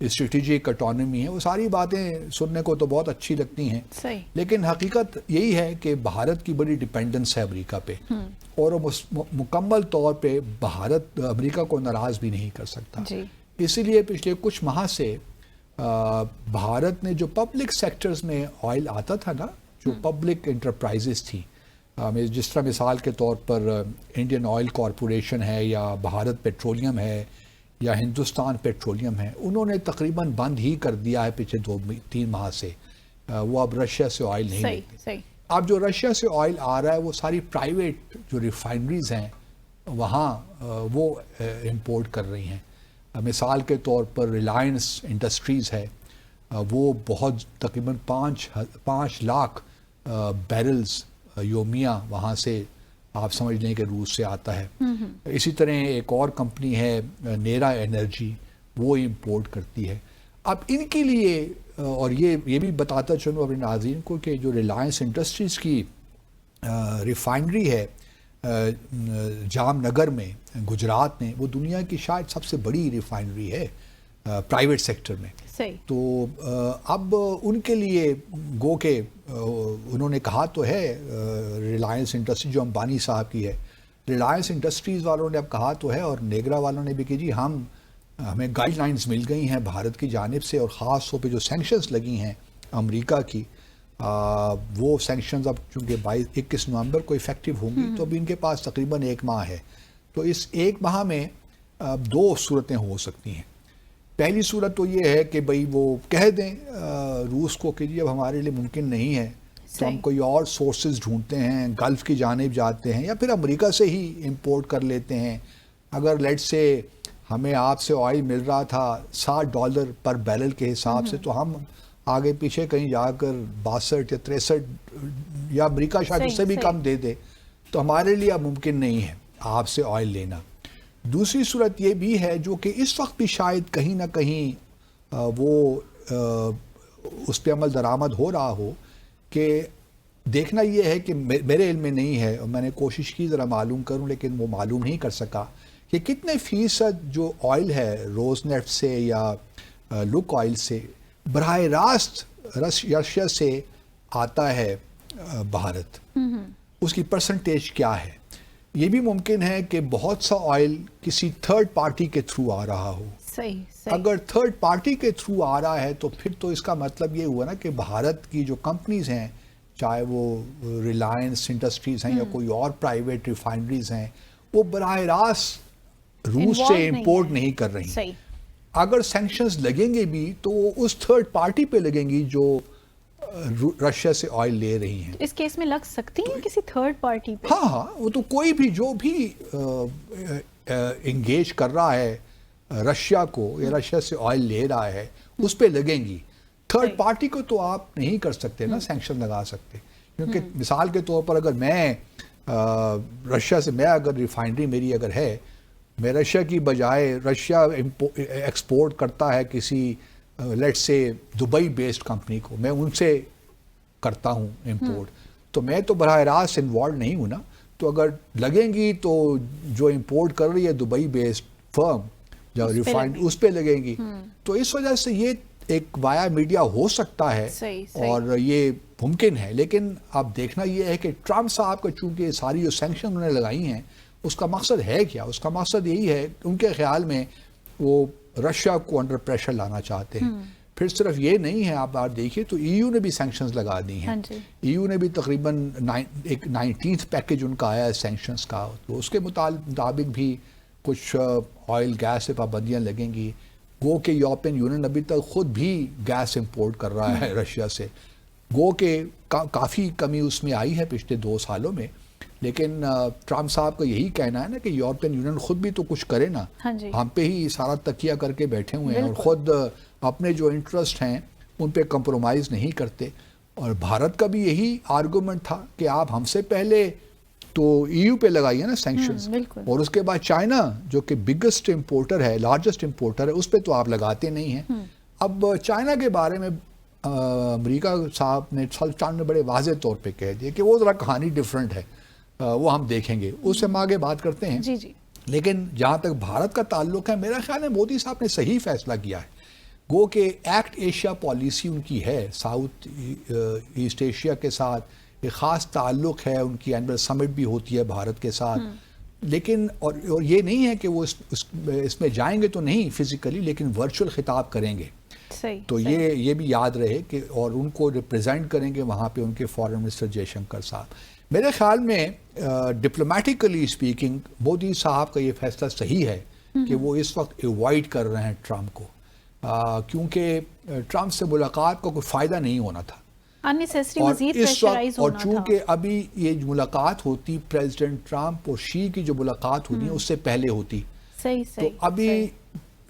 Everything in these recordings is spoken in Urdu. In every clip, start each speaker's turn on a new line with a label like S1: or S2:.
S1: اسٹریٹجک اٹانومی ہے، وہ ساری باتیں سننے کو تو بہت اچھی لگتی ہیں،
S2: صحیح،
S1: لیکن حقیقت یہی ہے کہ بھارت کی بڑی ڈیپینڈنس ہے امریکہ پہ، اور وہ مکمل طور پہ بھارت امریکہ کو ناراض بھی نہیں کر سکتا.
S2: جی،
S1: اسی لیے پچھلے کچھ ماہ سے بھارت نے جو پبلک سیکٹرز میں آئل آتا تھا نا، جو پبلک انٹرپرائزز تھی، جس طرح مثال کے طور پر انڈین آئل کارپوریشن ہے، یا بھارت پیٹرولیم ہے، یا ہندوستان پیٹرولیم ہے، انہوں نے تقریباً بند ہی کر دیا ہے پچھلے 2-3 ماہ سے. وہ اب رشیا سے آئل نہیں
S2: صحیح،
S1: لیتے.
S2: صحیح،
S1: اب جو رشیا سے آئل آ رہا ہے وہ ساری پرائیویٹ جو ریفائنریز ہیں وہاں وہ امپورٹ کر رہی ہیں. مثال کے طور پر ریلائنس انڈسٹریز ہے، وہ بہت تقریباً 5 لاکھ بیرلز یومیہ وہاں سے آپ سمجھ لیں کہ روس سے آتا ہے. اسی طرح ایک اور کمپنی ہے نیرا انرجی، وہ امپورٹ کرتی ہے. اب ان کے لیے اور یہ بھی بتاتا چلوں اپنے ناظرین کو کہ جو ریلائنس انڈسٹریز کی ریفائنری ہے جام نگر میں گجرات میں، وہ دنیا کی شاید سب سے بڑی ریفائنری ہے پرائیویٹ سیکٹر میں.
S2: صحیح،
S1: تو اب ان کے لیے گو کہ انہوں نے کہا تو ہے، ریلائنس انڈسٹری جو امبانی صاحب کی ہے، ریلائنس انڈسٹریز والوں نے اب کہا تو ہے، اور نیگرا والوں نے بھی کہ جی ہمیں گائیڈ لائنز مل گئی ہیں بھارت کی جانب سے، اور خاص طور پہ جو سینکشنز لگی ہیں امریکہ کی، وہ سینکشنز اب چونکہ 21 نومبر کو افیکٹو ہوں گی، تو اب ان کے پاس تقریباً 1 ماہ ہے. تو اس 1 ماہ میں 2 صورتیں ہو سکتی ہیں. پہلی صورت تو یہ ہے کہ بھئی وہ کہہ دیں روس کو کہ جی اب ہمارے لیے ممکن نہیں ہے، تو ہم کوئی اور سورسز ڈھونڈتے ہیں، گلف کی جانب جاتے ہیں، یا پھر امریکہ سے ہی امپورٹ کر لیتے ہیں. اگر لیٹ سے ہمیں آپ سے آئل مل رہا تھا $60 پر بیرل کے حساب سے، تو ہم آگے پیچھے کہیں جا کر 62 یا 63 یا امریکہ شاید اس سے بھی کم دے دے، تو ہمارے لیے اب ممکن نہیں ہے آپ سے آئل لینا. دوسری صورت یہ بھی ہے جو کہ اس وقت بھی شاید کہیں نہ کہیں وہ اس پہ عمل درآمد ہو رہا ہو، کہ دیکھنا یہ ہے کہ میرے علم میں نہیں ہے، اور میں نے کوشش کی ذرا معلوم کروں لیکن وہ معلوم نہیں کر سکا کہ کتنے فیصد جو آئل ہے روز نیفٹ سے یا لک آئل سے براہ راست رشیا سے آتا ہے بھارت، اس کی پرسنٹیج کیا ہے. یہ بھی ممکن ہے کہ بہت سا آئل کسی تھرڈ پارٹی کے تھرو آ رہا ہو.
S2: صحیح،
S1: اگر تھرڈ پارٹی کے تھرو آ رہا ہے تو پھر تو اس کا مطلب یہ ہوا نا کہ بھارت کی جو کمپنیز ہیں، چاہے وہ ریلائنس انڈسٹریز ہیں یا کوئی اور پرائیویٹ ریفائنریز ہیں، وہ براہ راست روس سے امپورٹ نہیں کر رہی.
S2: صحیح،
S1: اگر سینکشنز لگیں گے بھی تو وہ اس تھرڈ پارٹی پہ لگیں گی جو رشیا سے آئل لے رہی ہیں.
S2: اس کیس میں لگ سکتی ہیں کسی تھرڈ پارٹی پہ؟
S1: ہاں، وہ تو کوئی بھی جو بھی انگیج کر رہا ہے رشیا کو یا رشیا سے آئل لے رہا ہے، اس پہ لگیں گی. تھرڈ پارٹی کو تو آپ نہیں کر سکتے نا سینکشن لگا سکتے، کیونکہ مثال کے طور پر اگر میں رشیا سے، میں اگر ریفائنری میری اگر ہے، میں رشیا کی بجائے رشیا ایکسپورٹ کرتا ہے کسی لیٹ سے دبئی بیسڈ کمپنی کو، میں ان سے کرتا ہوں امپورٹ، تو میں تو براہ راست انوالو نہیں ہوں نا. تو اگر لگیں گی تو جو امپورٹ کر رہی ہے دبئی بیسڈ فرم جو ریفائنڈ، اس پہ لگیں گی. تو اس وجہ سے یہ ایک وایا میڈیا ہو سکتا ہے، اور یہ ممکن ہے. لیکن اب دیکھنا یہ ہے کہ ٹرمپ صاحب کا چونکہ ساری جو سینکشن انہوں نے لگائی ہیں، اس کا مقصد ہے کیا؟ اس کا مقصد یہی ہے ان کے خیال میں وہ رشیا کو انڈر پریشر لانا چاہتے ہیں. پھر صرف یہ نہیں ہے، آپ دیکھیے تو ای یو نے بھی سینکشنز لگا دی ہیں. ای یو نے بھی تقریباً ایک 19th پیکج ان کا آیا ہے سینکشنز کا، تو اس کے مطابق بھی کچھ آئل گیس سے پابندیاں لگیں گی. گو کہ یورپین یونین ابھی تک خود بھی گیس امپورٹ کر رہا ہے رشیا سے. گو کہ کافی کمی اس میں آئی ہے پچھلے 2 سالوں میں، لیکن ٹرمپ صاحب کا یہی کہنا ہے نا کہ یورپین یونین خود بھی تو کچھ کرے نا. ہم پہ ہی سارا تکیہ کر کے بیٹھے ہوئے ہیں، اور خود اپنے جو انٹرسٹ ہیں ان پہ کمپرومائز نہیں کرتے. اور بھارت کا بھی یہی آرگومنٹ تھا کہ آپ ہم سے پہلے تو ای یو پہ لگائیے نا سینکشنز، اور اس کے بعد چائنا جو کہ بگسٹ امپورٹر ہے، لارجسٹ امپورٹر ہے، اس پہ تو آپ لگاتے نہیں ہیں. اب چائنا کے بارے میں امریکہ صاحب نے چاند میں بڑے واضح طور پہ کہہ دیا کہ وہ ذرا کہانی ڈیفرنٹ ہے، وہ ہم دیکھیں گے، اس سے ہم آگے بات کرتے ہیں. لیکن جہاں تک بھارت کا تعلق ہے، میرا خیال ہے مودی صاحب نے صحیح فیصلہ کیا ہے. گو کہ ایکٹ ایشیا پالیسی ان کی ہے، ساؤتھ ایسٹ ایشیا کے ساتھ ایک خاص تعلق ہے، ان کی اینول سمٹ بھی ہوتی ہے بھارت کے ساتھ، لیکن اور یہ نہیں ہے کہ وہ اس میں جائیں گے تو نہیں فزیکلی، لیکن ورچوئل خطاب کریں گے. تو یہ بھی یاد رہے کہ اور ان کو ریپریزنٹ کریں گے وہاں پہ ان کے فارن منسٹر جے شنکر صاحب. میرے خیال میں ڈپلومیٹیکلی اسپیکنگ مودی صاحب کا یہ فیصلہ صحیح ہے کہ وہ اس وقت ایوائڈ کر رہے ہیں ٹرمپ کو، کیونکہ ٹرمپ سے ملاقات کا کوئی فائدہ نہیں ہونا تھا. اور اس وقت اور چونکہ ابھی یہ ملاقات ہوتی پریزیڈنٹ ٹرمپ اور شی کی جو ملاقات ہوتی ہے اس سے پہلے ہوتی، تو ابھی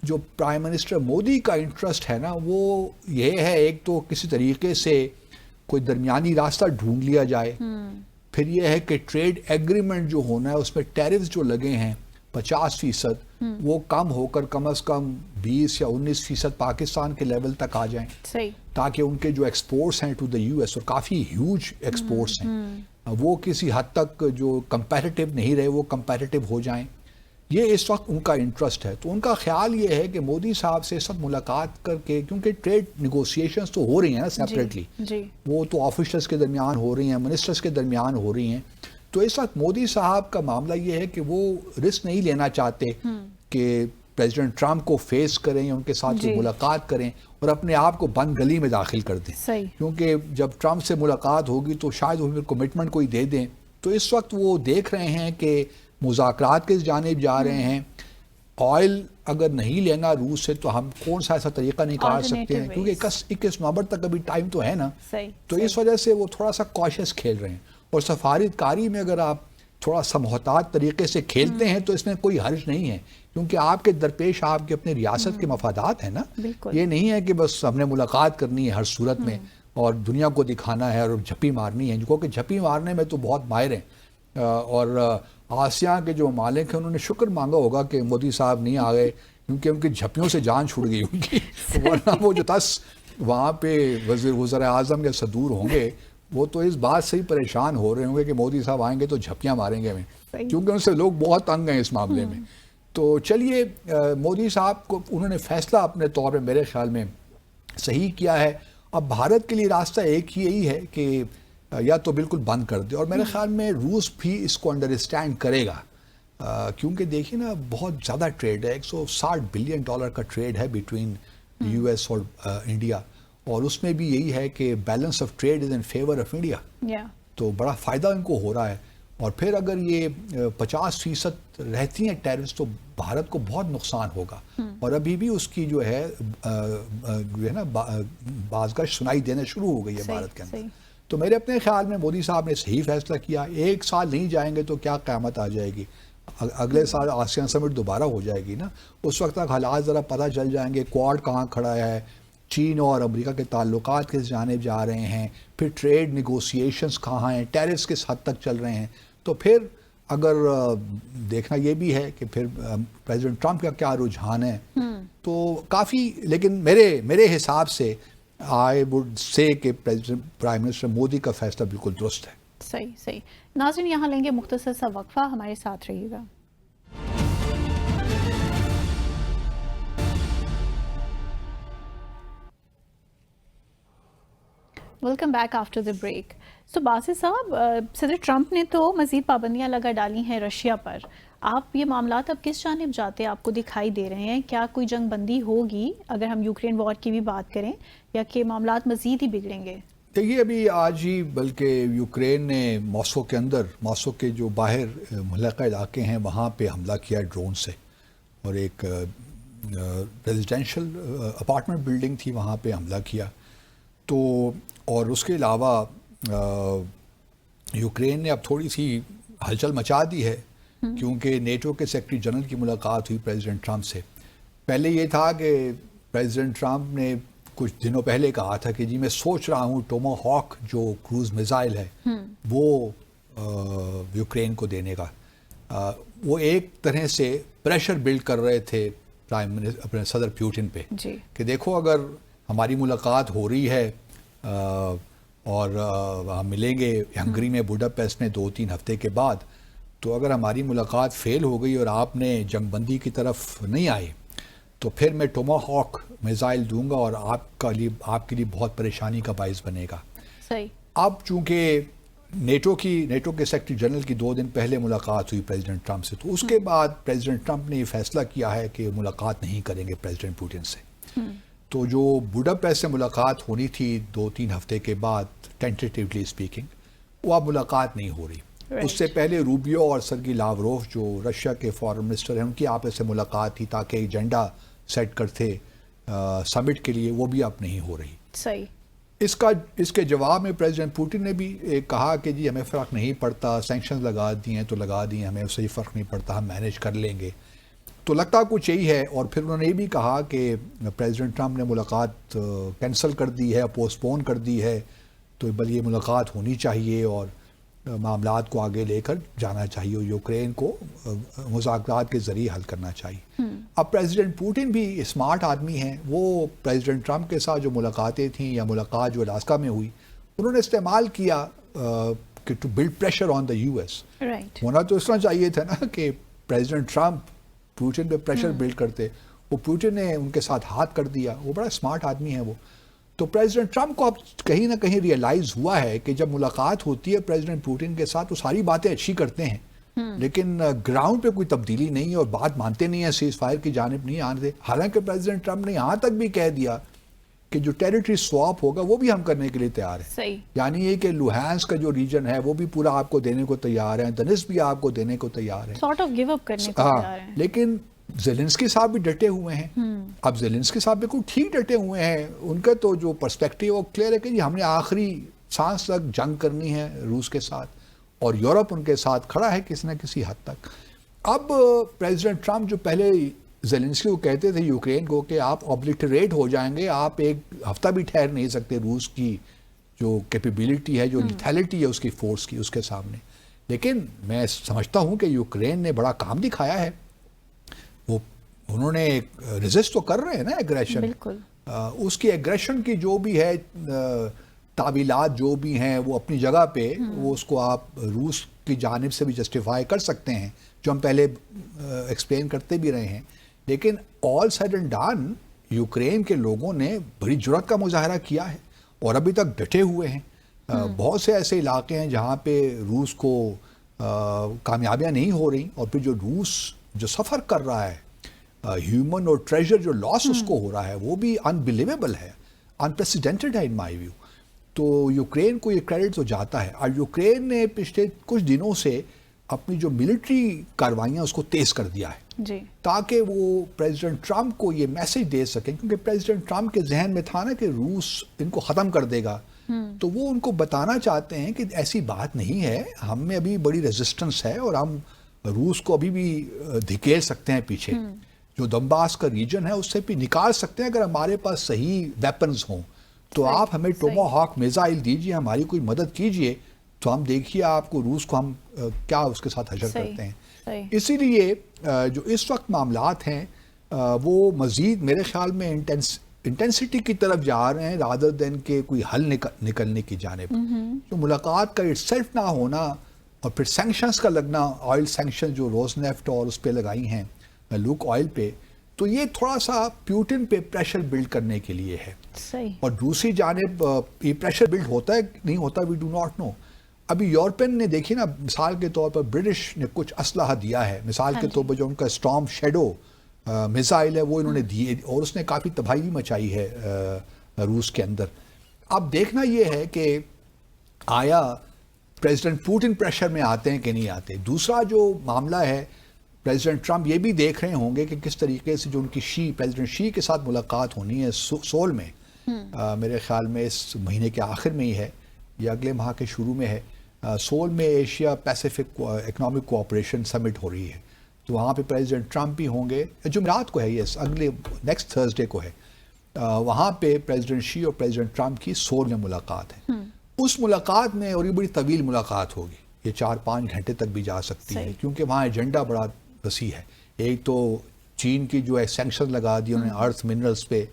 S1: جو پرائم منسٹر مودی کا انٹرسٹ ہے نا وہ یہ ہے، ایک تو کسی طریقے سے کوئی درمیانی راستہ ڈھونڈ لیا جائے، پھر یہ ہے کہ ٹریڈ ایگریمنٹ جو ہونا ہے اس میں ٹیرفز جو لگے ہیں 50% وہ کم ہو کر کم از کم 20 یا 19% پاکستان کے لیول تک آ جائیں، تاکہ ان کے جو ایکسپورٹس ہیں ٹو دا یو ایس، اور کافی ہیوج ایکسپورٹس ہیں، وہ کسی حد تک جو کمپیٹیٹو نہیں رہے وہ کمپیٹیٹو ہو جائیں. یہ اس وقت ان کا انٹرسٹ ہے. تو ان کا خیال یہ ہے کہ مودی صاحب سے اس وقت ملاقات کر کے، کیونکہ ٹریڈ نیگوسیشنز تو ہو رہی ہیں نا سیپریٹلی، وہ تو آفیشلز کے درمیان ہو رہی ہیں، منسٹرز کے درمیان ہو رہی ہیں. تو اس وقت مودی صاحب کا معاملہ یہ ہے کہ وہ رسک نہیں لینا چاہتے کہ پریزیڈنٹ ٹرمپ کو فیس کریں یا ان کے ساتھ ملاقات کریں اور اپنے آپ کو بند گلی میں داخل کر دیں، کیونکہ جب ٹرمپ سے ملاقات ہوگی تو شاید وہ پھر کمٹمنٹ کوئی دے دیں. تو اس وقت وہ دیکھ رہے ہیں کہ مذاکرات کس جانب جا رہے ہیں. آئل اگر نہیں لینا روس سے تو ہم کون سا ایسا طریقہ نکال سکتے ہیں، کیونکہ 21 نومبر تک ابھی ٹائم تو ہے نا. تو اس وجہ سے وہ تھوڑا سا کاشس کھیل رہے ہیں. اور سفارت کاری میں اگر آپ تھوڑا سا محتاط طریقے سے کھیلتے ہیں تو اس میں کوئی حرج نہیں ہے، کیونکہ آپ کے درپیش آپ کے اپنے ریاست کے مفادات ہیں نا. یہ نہیں ہے کہ بس ہم نے ملاقات کرنی ہے ہر صورت میں اور دنیا کو دکھانا ہے اور جھپی مارنی ہے، کیونکہ جھپی مارنے میں تو بہت ماہر ہیں. اور آسیان کے جو مالک ہیں انہوں نے شکر مانگا ہوگا کہ مودی صاحب نہیں آ گئے، کیونکہ ان کی جھپیوں سے جان چھوڑ گئی ان کی، ورنہ وہ جو 10 وہاں پہ وزیر اعظم یا صدور ہوں گے وہ تو اس بات سے ہی پریشان ہو رہے ہوں گے کہ مودی صاحب آئیں گے تو جھپیاں ماریں گے ہمیں، کیونکہ ان سے لوگ بہت تنگ ہیں اس معاملے میں. تو چلیے مودی صاحب کو انہوں نے فیصلہ اپنے طور پہ میرے خیال میں صحیح کیا ہے. اب بھارت کے لیے راستہ ایک ہی یہی ہے کہ یا تو بالکل بند کر دے، اور میرے خیال میں روس بھی اس کو انڈرسٹینڈ کرے گا، کیونکہ دیکھیں نا بہت زیادہ ٹریڈ ہے، $160 بلین کا ٹریڈ ہے بٹوین یو ایس اور انڈیا، اور اس میں بھی یہی ہے کہ balance of trait is in favour of India, تو بڑا فائدہ ان کو ہو رہا ہے. اور پھر اگر یہ 50% رہتی ہیں ٹیرفز تو بھارت کو بہت نقصان ہوگا، اور ابھی بھی اس کی جو ہے نا بازگشت سنائی دینا شروع ہو گئی ہے بھارت کے اندر. تو میرے اپنے خیال میں مودی صاحب نے صحیح فیصلہ کیا. 1 سال نہیں جائیں گے تو کیا قیامت آ جائے گی، اگلے سال آسیان سمٹ دوبارہ ہو جائے گی نا، اس وقت تک حالات ذرا پتہ چل جائیں گے، کوڈ کہاں کھڑا ہے، چین اور امریکہ کے تعلقات کس جانب جا رہے ہیں، پھر ٹریڈ نیگوسیشنز کہاں ہیں، ٹیرفز کس حد تک چل رہے ہیں. تو پھر اگر دیکھنا یہ بھی ہے کہ پھر پریزیڈنٹ ٹرمپ کا کیا رجحان ہے، تو کافی، لیکن میرے حساب سے I would say کہ پرائم منسٹر مودی کا فیصلہ بالکل درست ہے.
S2: صحیح. ناظرین یہاں لیں گے مختصر سا وقفہ، ہمارے ساتھ رہیے گا. Welcome back after the break. So Basit صاحب، صدر ٹرمپ نے تو مزید پابندیاں لگا ڈالی ہیں رشیا پر. آپ یہ معاملات اب کس جانب جاتے آپ کو دکھائی دے رہے ہیں؟ کیا کوئی جنگ بندی ہوگی اگر ہم یوکرین وار کی بھی بات کریں، یا کہ معاملات مزید ہی بگڑیں گے؟
S1: دیکھیے ابھی آج ہی بلکہ یوکرین نے ماسکو کے اندر، ماسکو کے جو باہر ملحقہ علاقے ہیں وہاں پہ حملہ کیا ڈرون سے، اور ایک ریزیڈینشل اپارٹمنٹ بلڈنگ تھی وہاں پہ حملہ کیا. تو اور اس کے علاوہ یوکرین نے اب تھوڑی سی ہلچل مچا دی ہے، کیونکہ نیٹو کے سیکرٹری جنرل کی ملاقات ہوئی پریزیڈنٹ ٹرمپ سے. پہلے یہ تھا کہ پریزیڈنٹ ٹرمپ نے کچھ دنوں پہلے کہا تھا کہ جی میں سوچ رہا ہوں ٹومو ہاک جو کروز میزائل ہے وہ یوکرین کو دینے کا. وہ ایک طرح سے پریشر بلڈ کر رہے تھے اپنے صدر پیوٹن پہ کہ دیکھو اگر ہماری ملاقات ہو رہی ہے اور ہم ملیں گے ہنگری میں بوڈاپیسٹ میں 2-3 ہفتے کے بعد، تو اگر ہماری ملاقات فیل ہو گئی اور آپ نے جنگ بندی کی طرف نہیں آئے تو پھر میں ٹوماہاک میزائل دوں گا اور آپ کے لیے بہت پریشانی کا باعث بنے گا.
S2: صحیح.
S1: اب چونکہ نیٹو کے سیکرٹری جنرل کی 2 دن پہلے ملاقات ہوئی پریزیڈنٹ ٹرمپ سے, تو اس کے بعد پریزیڈنٹ ٹرمپ نے یہ فیصلہ کیا ہے کہ ملاقات نہیں کریں گے پریزیڈنٹ پوٹن سے. تو جو بوڈاپیسٹ سے ملاقات ہونی تھی 2-3 ہفتے کے بعد ٹینٹیٹیولی اسپیکنگ, وہ اب ملاقات نہیں ہو رہی. اس سے پہلے روبیو اور سرگی لاوروف جو رشیا کے فارن منسٹر ہیں, ان کی آپس سے ملاقات تھی تاکہ ایجنڈا سیٹ کرتے سمٹ کے لیے, وہ بھی اب نہیں ہو رہی.
S2: صحیح.
S1: اس کے جواب میں پریزیڈنٹ پوٹن نے بھی کہا کہ جی ہمیں فرق نہیں پڑتا, سینکشنز لگا دی ہیں تو لگا دی ہیں, ہمیں اس سے فرق نہیں پڑتا, ہم مینیج کر لیں گے. تو لگتا کچھ یہی ہے. اور پھر انہوں نے یہ بھی کہا کہ پریزیڈنٹ ٹرمپ نے ملاقات کینسل کر دی ہے, پوسٹ پون کر دی ہے, تو بل یہ ملاقات ہونی چاہیے اور معاملات کو آگے لے کر جانا چاہیے اور یوکرین کو مذاکرات کے ذریعے حل کرنا چاہیے. اب پریزیڈنٹ پوٹن بھی اسمارٹ آدمی ہیں, وہ پریزیڈنٹ ٹرمپ کے ساتھ جو ملاقاتیں تھیں یا ملاقات جو الاسکا میں ہوئی, انہوں نے استعمال کیا کہ to build pressure on the you S. ہونا تو اس طرح چاہیے تھا نا کہ پریزیڈنٹ ٹرمپ پوٹن پہ پریشر بلڈ کرتے, وہ پوٹن نے ان کے ساتھ ہاتھ کر دیا. وہ بڑا اسمارٹ آدمی ہے وہ. تو پریزیڈنٹ ٹرمپ کو اب کہیں نہ کہیں ریئلائز ہوا ہے کہ جب ملاقات ہوتی ہے پریزیڈنٹ پوٹن کے ساتھ, وہ ساری باتیں اچھی کرتے ہیں لیکن گراؤنڈ پہ کوئی تبدیلی نہیں ہے اور بات مانتے نہیں ہیں, سیز فائر کی جانب نہیں آنے. حالانکہ پریزیڈنٹ ٹرمپ نے یہاں تک بھی کہہ دیا کہ جو ٹیریٹری سواپ ہوگا وہ بھی ہم کرنے کے لیے تیار ہیں.
S2: صحیح.
S1: یعنی یہ کہ لوہانسک کا جو ریجن ہے وہ بھی پورا آپ کو دینے کو تیار ہے, دنسک بھی آپ کو دینے کو تیار ہے,
S2: سارٹ آف گیو اپ کرنے کو تیار ہیں.
S1: لیکن زیلنسکی صاحب بھی ڈٹے ہوئے ہیں. اب زیلنسکی صاحب بالکل ٹھیک ڈٹے ہوئے ہیں. ان کا تو جو پرسپیکٹیو وہ کلیئر ہے کہ جی ہم نے آخری سانس تک جنگ کرنی ہے روس کے ساتھ, اور یورپ ان کے ساتھ کھڑا ہے کسی نہ کسی حد تک. اب پریزیڈنٹ ٹرمپ جو پہلے زیلنسکی کو کہتے تھے یوکرین کو کہ آپ اوبلیٹریٹ ہو جائیں گے, آپ ایک ہفتہ بھی ٹھہر نہیں سکتے روس کی جو کیپیبلٹی ہے, جو لیتھیلٹی ہے اس کی فورس کی, اس کے سامنے. لیکن میں سمجھتا ہوں کہ یوکرین نے بڑا کام دکھایا ہے. وہ انہوں نے ریزسٹ تو کر رہے ہیں نا ایگریشن.
S2: بالکل.
S1: اس کی ایگریشن کی جو بھی ہے تعویلات جو بھی ہیں وہ اپنی جگہ پہ, وہ اس کو آپ روس کی جانب سے بھی جسٹیفائی کر سکتے ہیں, جو ہم پہلے ایکسپلین کرتے بھی رہے ہیں. لیکن آل سیڈ اینڈ ڈن یوکرین کے لوگوں نے بڑی جرأت کا مظاہرہ کیا ہے اور ابھی تک ڈٹے ہوئے ہیں. بہت سے ایسے علاقے ہیں جہاں پہ روس کو کامیابیاں نہیں ہو رہی, اور پھر جو روس جو سفر کر رہا ہے, ہیومن اور ٹریجر جو لاس اس کو ہو رہا ہے, وہ بھی انبلیویبل ہے, انپریسیڈنٹڈ ہے ان مائی ویو. تو یوکرین کو یہ کریڈٹ تو جاتا ہے. اور یوکرین نے پچھلے کچھ دنوں سے اپنی جو ملٹری کاروائیاں اس کو تیز کر دیا ہے
S2: جی,
S1: تاکہ وہ پریزیڈنٹ ٹرمپ کو یہ میسج دے سکیں, کیونکہ پریزیڈنٹ ٹرمپ کے ذہن میں تھا نا کہ روس ان کو ختم کر دے گا. تو وہ ان کو بتانا چاہتے ہیں کہ ایسی بات نہیں ہے, ہم میں ابھی بڑی ریزسٹنس ہے اور ہم روس کو ابھی بھی دھکیل سکتے ہیں پیچھے. جو دمباس کا ریجن ہے اس سے بھی نکال سکتے ہیں اگر ہمارے پاس صحیح ویپنز ہوں. تو آپ ہمیں ٹوماہاک میزائل دیجیے, ہماری کوئی مدد کیجیے, تو ہم دیکھیے آپ کو روس کو ہم کیا اس کے ساتھ حشر کرتے ہیں. اسی لیے جو اس وقت معاملات ہیں وہ مزید میرے خیال میں انٹینسٹی کی طرف جا رہے ہیں رادر دین کہ کوئی حل نکلنے کی جانب. جو ملاقات کا اٹ سیلف نہ ہونا اور پھر سینکشنز کا لگنا, آئل سینکشن جو روز نیفٹ اور اس پہ لگائی ہیں لوک آئل پہ, تو یہ تھوڑا سا پیوٹن پہ پریشر بلڈ کرنے کے لیے ہے. اور دوسری جانب یہ پریشر بلڈ ہوتا ہے نہیں ہوتا, وی ڈو ناٹ نو. ابھی یورپین نے دیکھی نا, مثال کے طور پر برٹش نے کچھ اسلحہ دیا ہے, مثال کے طور پر جو ان کا اسٹارم شیڈو میزائل ہے وہ انہوں نے دیے, اور اس نے کافی تباہی بھی مچائی ہے روس کے اندر. اب دیکھنا یہ ہے کہ آیا پریزیڈنٹ پوٹن پریشر میں آتے ہیں کہ نہیں آتے. دوسرا جو معاملہ ہے, پریزیڈنٹ ٹرمپ یہ بھی دیکھ رہے ہوں گے کہ کس طریقے سے جو ان کی پریزیڈنٹ شی کے ساتھ ملاقات ہونی ہے سول میں, میرے خیال میں اس مہینے کے آخر میں ہی ہے یا اگلے ماہ کے شروع میں ہے. سول میں ایشیا پیسیفک اکنامک کوآپریشن سمٹ ہو رہی ہے, تو وہاں پہ پریزیڈنٹ ٹرمپ بھی ہوں گے. جمعرات کو ہے, یہ اگلے نیکسٹ تھرسڈے کو ہے. وہاں پہ پریزیڈنٹ شی اور پریزیڈنٹ ٹرمپ کی سول میں ملاقات ہے. اس ملاقات میں, اور یہ بڑی طویل ملاقات ہوگی, یہ 4-5 گھنٹے تک بھی جا سکتی ہے, کیونکہ وہاں ایجنڈا بڑا وسیع ہے. ایک تو چین کی جو ہے سینکشن لگا دی انہوں نے ارتھ منرلز پہ,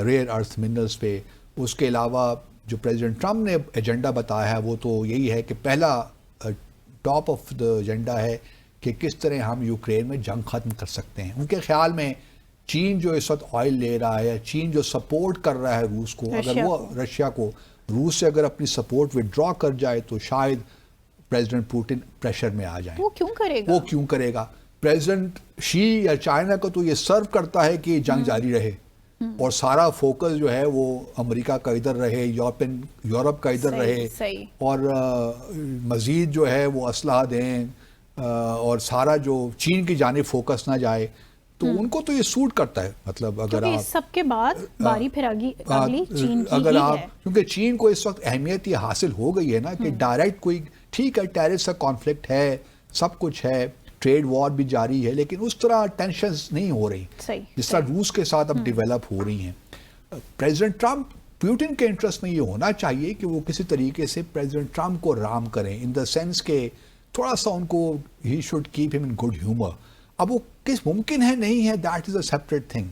S1: ریئر ارتھ منرلز پہ. اس کے علاوہ جو پریزیڈنٹ ٹرمپ نے ایجنڈا بتایا ہے وہ تو یہی ہے کہ پہلا ٹاپ آف دا ایجنڈا ہے کہ کس طرح ہم یوکرین میں جنگ ختم کر سکتے ہیں. ان کے خیال میں چین جو اس وقت آئل لے رہا ہے، چین جو سپورٹ کر رہا ہے روس کو، اگر وہ رشیا کو روس سے اگر اپنی سپورٹ وڈرا کر جائے تو شاید پریزیڈنٹ پوٹن پریشر میں آ جائیں.
S2: وہ کیوں کرے گا؟
S1: وہ کیوں کرے گا؟ پریزیڈنٹ شی یا چائنا کو تو یہ سرو کرتا ہے کہ جنگ جاری رہے اور سارا فوکس جو ہے وہ امریکہ کا ادھر رہے، یورپ کا ادھر رہے، اور مزید جو ہے وہ اسلحہ دیں اور سارا جو چین کی جانب فوکس نہ جائے. تو ان کو تو یہ سوٹ کرتا ہے. مطلب اگر آپ
S2: سب کے بعد باری پھر اگلی چین کی
S1: اگر
S2: ہی
S1: آپ
S2: ہے،
S1: کیونکہ چین کو اس وقت اہمیت یہ حاصل ہو گئی ہے نا کہ ڈائریکٹ کوئی ٹھیک ہے ٹیرس کا کانفلکٹ ہے، سب کچھ ہے، ٹریڈ وار بھی جاری ہے، لیکن اس طرح ٹینشنز نہیں ہو رہی جس طرح روس کے ساتھ اب ڈیولپ ہو رہی ہیں. پریزیڈنٹ ٹرمپ پیوٹن کے انٹرسٹ میں یہ ہونا چاہیے کہ وہ کسی طریقے سے پریزیڈنٹ ٹرمپ کو رام کریں، ان دا سینس کہ تھوڑا سا ان کو ہی شوڈ کیپ ہم ان گڈ ہیومر. اب وہ کس ممکن ہے نہیں ہے، that is a separate thing.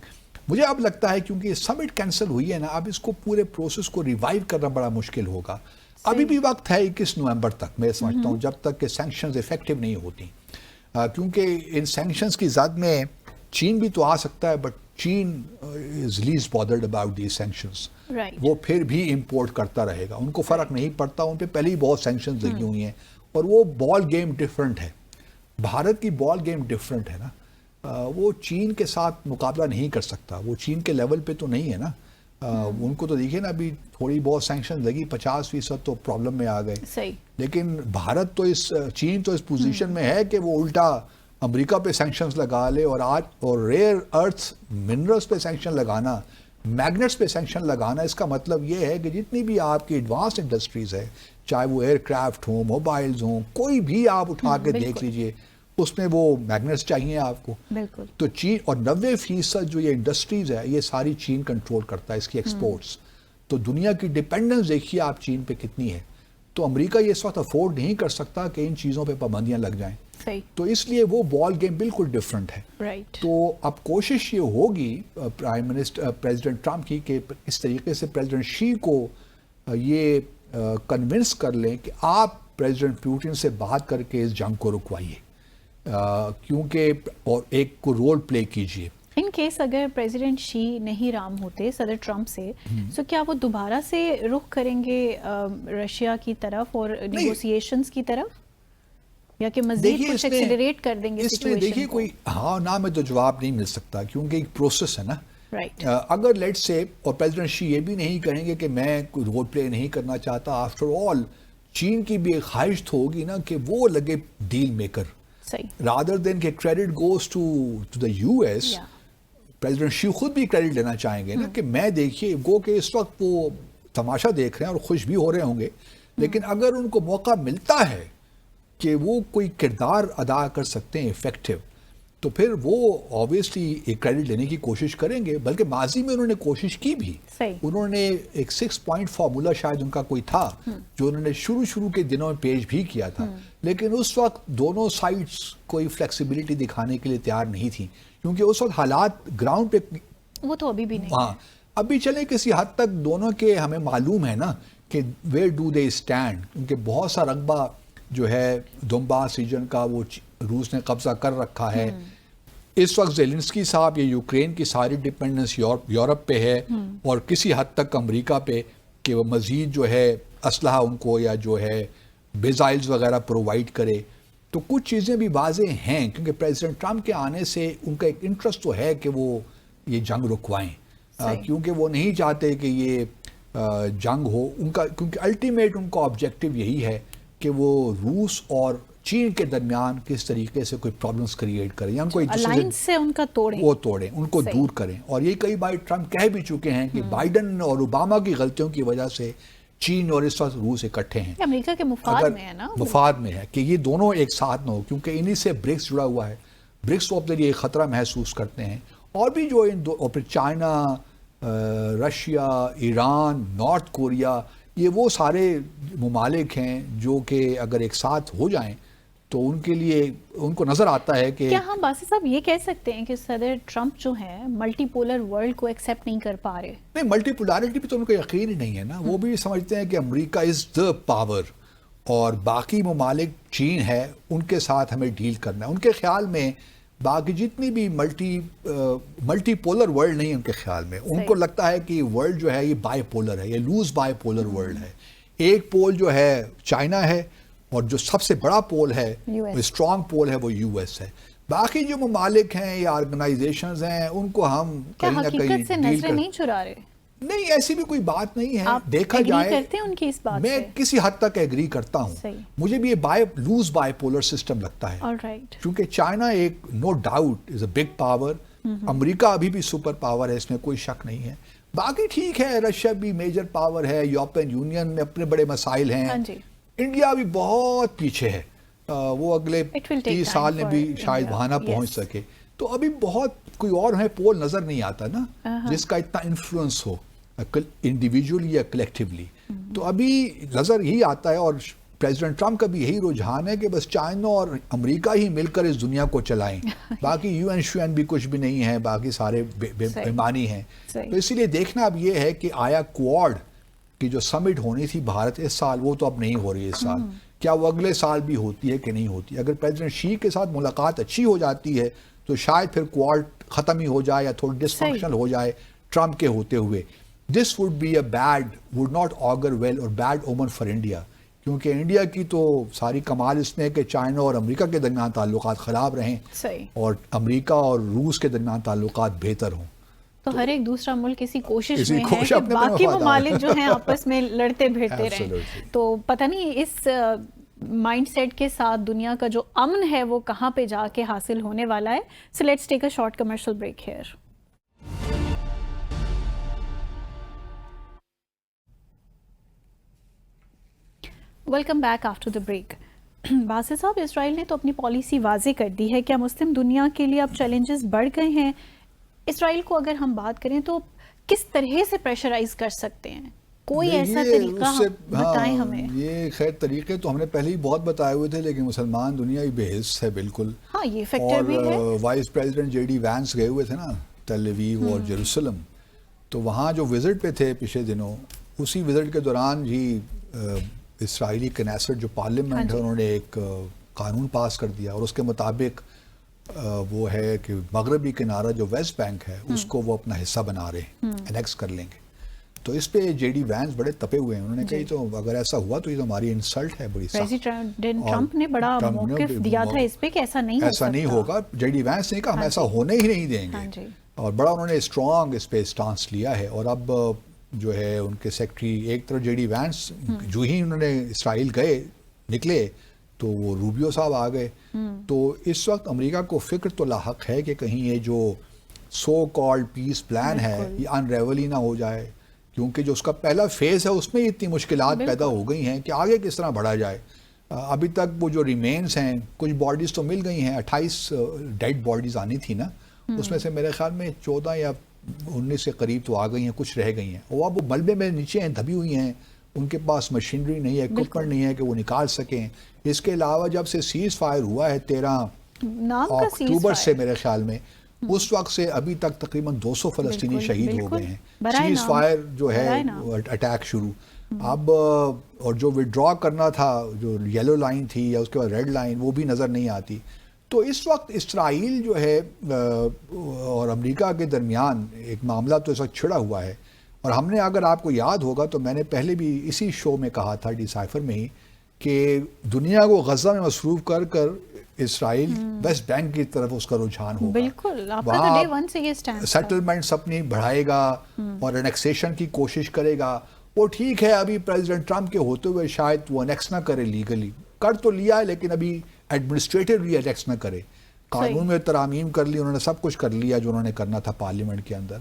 S1: مجھے اب لگتا ہے کیونکہ یہ سمٹ کینسل ہوئی ہے نا، اب اس کو پورے پروسیس کو ریوائیو کرنا بڑا مشکل ہوگا. ابھی بھی وقت ہے 21 نومبر تک، میں سمجھتا ہوں، جب تک کہ سینکشنز افیکٹو نہیں ہوتی، کیونکہ ان سینکشنز کی زد میں چین بھی تو آ سکتا ہے، بٹ چین is least bothered about these sanctions. وہ پھر بھی امپورٹ کرتا رہے گا، ان کو فرق نہیں پڑتا، ان پہ پہلے ہی بہت سینکشنز لگی ہوئی ہیں اور وہ بال گیم ڈفرنٹ ہے. بھارت کی بال گیم ڈفرنٹ ہے نا، وہ چین کے ساتھ مقابلہ نہیں کر سکتا، وہ چین کے لیول پہ تو نہیں ہے نا. ان کو تو دیکھیں نا ابھی تھوڑی بہت سینکشن لگی، 50% تو پرابلم میں آ گئے. لیکن بھارت تو چین تو اس پوزیشن میں ہے کہ وہ الٹا امریکہ پہ سینکشنز لگا لے، اور ریئر ارتھ منرلز پہ سینکشن لگانا، میگنٹس پہ سینکشن لگانا، اس کا مطلب یہ ہے کہ جتنی بھی آپ کی ایڈوانس انڈسٹریز ہے، چاہے وہ ایئر کرافٹ ہوں، موبائلز ہوں، کوئی بھی آپ اٹھا کے دیکھ لیجئے، اس میں وہ میگنٹس چاہیے آپ کو. تو چین، اور 90% جو یہ انڈسٹریز ہے یہ ساری چین کنٹرول کرتا ہے، اس کی ایکسپورٹس. تو دنیا کی ڈیپینڈنس دیکھیے آپ چین پہ کتنی ہے. تو امریکہ یہ اس وقت افورڈ نہیں کر سکتا کہ ان چیزوں پہ پابندیاں لگ جائیں. تو اس لیے وہ بال گیم بالکل ڈفرنٹ ہے. تو اب کوشش یہ ہوگی پرائم منسٹر پریزیڈنٹ ٹرمپ کی کہ اس طریقے سے پریزیڈنٹ شی کو یہ کنونس کر لیں کہ آپ پریزیڈنٹ پیوٹن سے بات کر کے اس جنگ کو رکوائیے، کیونکہ اور ایک کو رول پلے کیجیے.
S2: ان کیس اگر پریزیڈنٹ شی نہیں رام ہوتے صدر ٹرمپ سے، تو کیا وہ دوبارہ سے رخ کریں گے رشیا کی طرف اور نیگوسیشنز کی طرف، یا کہ مزید کچھ ایکسیلریٹ کر دیں گے سچویشن کو؟ دیکھیے
S1: کوئی ہاں نہ میں تو جواب نہیں مل سکتا، کیونکہ ایک پروسیس ہے نا. اگر لیٹ سے، اور پریزیڈنٹ شی یہ بھی نہیں کہیں گے کہ میں کوئی رول پلے نہیں کرنا چاہتا، آفٹر آل چین کی بھی ایک خواہش تو ہوگی نا کہ وہ لگے ڈیل میکر، رادر دین کہ credit goes to the U S. President Xi خود بھی کریڈٹ لینا چاہیں گے نا کہ میں دیکھیے گو کہ اس وقت وہ تماشا دیکھ رہے ہیں اور خوش بھی ہو رہے ہوں گے، لیکن اگر ان کو موقع ملتا ہے کہ وہ کوئی کردار ادا کر سکتے ہیں افیکٹو، تو پھر وہ آبویسلی ایک کریڈٹ لینے کی کوشش کریں گے. بلکہ ماضی میں انہوں نے کوشش کی بھی، انہوں نے ایک 6 پوائنٹ فارمولا شاید ان کا کوئی تھا جو انہوں نے شروع کے دنوں میں پیش بھی کیا تھا، لیکن اس وقت دونوں سائڈز کوئی فلیکسیبلٹی دکھانے کے لیے تیار نہیں تھی، کیونکہ اس وقت حالات گراؤنڈ پہ
S2: وہ تو ابھی بھی نہیں.
S1: ہاں ابھی چلیں کسی حد تک دونوں کے ہمیں معلوم ہے نا کہ ویئر ڈو دے اسٹینڈ، کیونکہ بہت سا رقبہ جو ہے دونباس ریجن کا وہ روس نے قبضہ کر رکھا ہے. اس وقت زیلنسکی صاحب یہ یوکرین کی ساری ڈیپینڈنس یورپ پہ ہے اور کسی حد تک امریکہ پہ کہ وہ مزید جو ہے اسلحہ ان کو یا جو ہے میزائلز وغیرہ پرووائڈ کرے. تو کچھ چیزیں بھی واضح ہیں، کیونکہ پریزیڈنٹ ٹرمپ کے آنے سے ان کا ایک انٹرسٹ تو ہے کہ وہ یہ جنگ رکوائیں، کیونکہ وہ نہیں چاہتے کہ یہ جنگ ہو ان کا، کیونکہ الٹیمیٹ ان کا آبجیکٹو یہی ہے کہ وہ روس اور چین کے درمیان کس طریقے سے کوئی پرابلمز کریٹ کریں یا ان کو
S2: الائنس سے ان کا توڑیں،
S1: وہ توڑیں، ان کو دور کریں. اور یہ کئی بار ٹرمپ کہہ بھی چکے ہیں کہ بائیڈن اور اوباما کی غلطیوں کی وجہ سے چین اور اس وقت روس اکٹھے ہیں.
S2: امریکہ کے مفاد میں ہے نا،
S1: مفاد میں ہے کہ یہ دونوں ایک ساتھ نہ ہو، کیونکہ انہی سے برکس جڑا ہوا ہے. برکس وہ اپنے لیے خطرہ محسوس کرتے ہیں، اور بھی جو اور پھر China, Russia, Iran, north Korea, یہ وہ سارے ممالک ہیں جو کہ اگر ایک ساتھ ہو جائیں تو ان کے لیے ان کو نظر آتا ہے کہ
S2: کیا ہم باسی صاحب یہ کہہ سکتے ہیں کہ صدر ٹرمپ جو ہیں ملٹی پولر ورلڈ کو ایکسیپٹ نہیں کر پا رہے؟
S1: نہیں، ملٹی پولارٹی پہ تو ان کو یقین ہی نہیں ہے نا. وہ بھی سمجھتے ہیں کہ امریکہ از دا پاور اور باقی ممالک چین ہے، ان کے ساتھ ہمیں ڈیل کرنا ہے. ان کے خیال میں باقی جتنی بھی ملٹی پولر ورلڈ نہیں ان کے خیال میں، ان کو لگتا ہے کہ ورلڈ جو ہے یہ بائی پولر ہے، یہ لوز بائی پولر ورلڈ ہے. ایک پول جو ہے چائنا ہے اور جو سب سے بڑا پول ہے اسٹرانگ پول ہے وہ یو ایس ہے. باقی جو ممالک ہیں یا آرگنائزیشنز ہیں ان کو ہم کہیں نہ کہیں
S2: سے نظریں نہیں چرا رہے.
S1: نہیں، ایسی بھی کوئی بات نہیں ہے. دیکھا
S2: جائے
S1: کرتے
S2: ہیں ان کی اس بات
S1: میں کسی حد تک ایگری کرتا ہوں. مجھے بھی یہ لوز بائی پولر سسٹم لگتا ہے کیونکہ چائنا ایک no doubt is a big power. امریکہ ابھی بھی سپر پاور ہے، اس میں کوئی شک نہیں ہے. باقی ٹھیک ہے، رشیا بھی میجر پاور ہے، یورپین یونین میں اپنے بڑے مسائل ہیں. انڈیا بھی بہت پیچھے ہے، وہ اگلے 30 سال میں بھی شاید وہاں نہ پہنچ سکے. تو ابھی بہت کوئی اور ہے پول نظر نہیں آتا نا جس کا اتنا انفلوئنس ہو انڈیویجولی یا کلیکٹیولی. تو ابھی نظر یہی آتا ہے، اور پریزیڈنٹ ٹرمپ کا بھی یہی رجحان ہے کہ بس چائنا اور امریکہ ہی مل کر اس دنیا کو چلائیں. باقی یو این شو این بھی کچھ بھی نہیں ہے، باقی سارے بیمانی ہیں. تو اسی لیے دیکھنا اب یہ ہے کہ آیا کوآڈ کی جو سمٹ ہونی تھی بھارت اس سال، وہ تو اب نہیں ہو رہی اس سال. کیا وہ اگلے سال بھی ہوتی ہے کہ نہیں ہوتی؟ اگر پریزیڈنٹ شی کے ساتھ ملاقات اچھی ہو جاتی ہے تو شاید پھر کوآڈ ختم ہی ہو جائے یا تھوڑی ڈس فنکشنل ہو جائے ٹرمپ کے ہوتے ہوئے. This would be a would not augur well اور بیڈ اومن فار انڈیا، کیونکہ انڈیا کی تو ساری کمال اس میں کہ چائنا اور امریکہ کے درمیان تعلقات خراب رہیں اور امریکہ اور روس کے درمیان تعلقات بہتر ہوں.
S2: تو ہر ایک دوسرا ملک اسی کوشش میں ہے کہ باقی ممالک جو ہیں آپس میں لڑتے بھیڑتے رہیں. تو پتہ نہیں اس مائنڈ سیٹ کے ساتھ دنیا کا جو امن ہے وہ کہاں پہ جا کے حاصل ہونے والا ہے. So let's take a short commercial break here. Welcome back after the break. Basit Sahib, Israel نے تو اپنی پالیسی واضح کر دی ہے. کیا مسلم دنیا کے لیے اب چیلنجز بڑھ گئے ہیں؟ اسرائیل کو اگر ہم بات کریں تو کس طرح سے پریشرائز کر سکتے ہیں؟ کوئی ایسا طریقہ بتائیں ہمیں.
S1: یہ خیر طریقے تو ہم نے پہلے ہی بہت بتائے ہوئے تھے، لیکن مسلمان دنیا ہی بے حس ہے بالکل.
S2: ہاں، یہ فیکٹر بھی ہے.
S1: Vice president J D Vance گئے ہوئے تھے نا تل اویو اور جیروسلم، تو وہاں جو وزٹ پہ تھے پچھلے دنوں، اسی وزٹ کے دوران ہی اسرائیلی کنیسٹ جو پارلیمنٹ ہے انہوں نے ایک قانون پاس کر دیا، اور اس کے مطابق وہ ہے کہ مغربی کنارہ جو ویسٹ بینک ہے اس کو وہ اپنا حصہ بنا رہے ہیں، انیکس کر لیں گے. تو اس پہ جے ڈی وینس بڑے تپے ہوئے ہیں. انہوں نے کہی تو اگر ایسا ہوا تو یہ تو ہماری انسلٹ ہے بڑی سخت.
S2: پریزیڈنٹ ٹرمپ نے بڑا موقف دیا تھا اس پہ کہ ایسا نہیں
S1: ہوگا. جے ڈی وینس نے کہا ہم ایسا ہونے ہی نہیں دیں گے، اور بڑا انہوں نے اسٹرانگ اس پہ اسٹانس لیا ہے. اور اب جو ہے ان کے سیکٹری ایک طرف جے ڈی وینس جو ہی انہوں نے اسرائیل نکلے تو وہ روبیو صاحب آ گئے. تو اس وقت امریکہ کو فکر تو لاحق ہے کہ کہیں یہ جو سو کالڈ پیس پلان ہے یہ انریول ہی نہ ہو جائے، کیونکہ جو اس کا پہلا فیز ہے اس میں اتنی مشکلات پیدا ہو گئی ہیں کہ آگے کس طرح بڑھا جائے. ابھی تک وہ جو ریمینز ہیں، کچھ باڈیز تو مل گئی ہیں، 28 ڈیڈ باڈیز آنی تھی نا، اس میں سے میرے خیال میں 14 یا 19 کے قریب تو آ گئی ہیں، کچھ رہ گئی ہیں. اور اب وہ ملبے میں نیچے ہیں، دبی ہوئی ہیں، ان کے پاس مشینری نہیں ہے، اکوپمنٹ نہیں ہے کہ وہ نکال سکیں. اس کے علاوہ جب سے سیز فائر ہوا ہے 13 اکتوبر سے میرے خیال میں، اس وقت سے ابھی تک تقریباً 200 فلسطینی شہید ہو گئے ہیں. سیز فائر جو ہے اٹیک شروع اب، اور جو وڈرا کرنا تھا جو یلو لائن تھی یا اس کے بعد ریڈ لائن، وہ بھی نظر نہیں آتی. تو اس وقت اسرائیل جو ہے اور امریکہ کے درمیان ایک معاملہ تو اس وقت چھڑا ہوا ہے. اور ہم نے، اگر آپ کو یاد ہوگا تو میں نے پہلے بھی اسی شو میں کہا تھا ڈیسائفر میں ہی، کہ دنیا کو غزہ میں مصروف کر کر اسرائیل ویسٹ بینک کی طرف اس کا رجحان ہوگا.
S2: بالکل، وہاں
S1: سیٹلمنٹس اپنی بڑھائے گا اور انیکسیشن کی کوشش کرے گا. وہ ٹھیک ہے، ابھی پریزیڈنٹ ٹرمپ کے ہوتے ہوئے شاید وہ انیکس نہ کرے، لیگلی کر تو لیا ہے لیکن ابھی ایڈمنسٹریٹولی انیکس نہ کرے. قانون میں ترامیم کر لی انہوں نے، سب کچھ کر لیا جو انہوں نے کرنا تھا پارلیمنٹ کے اندر،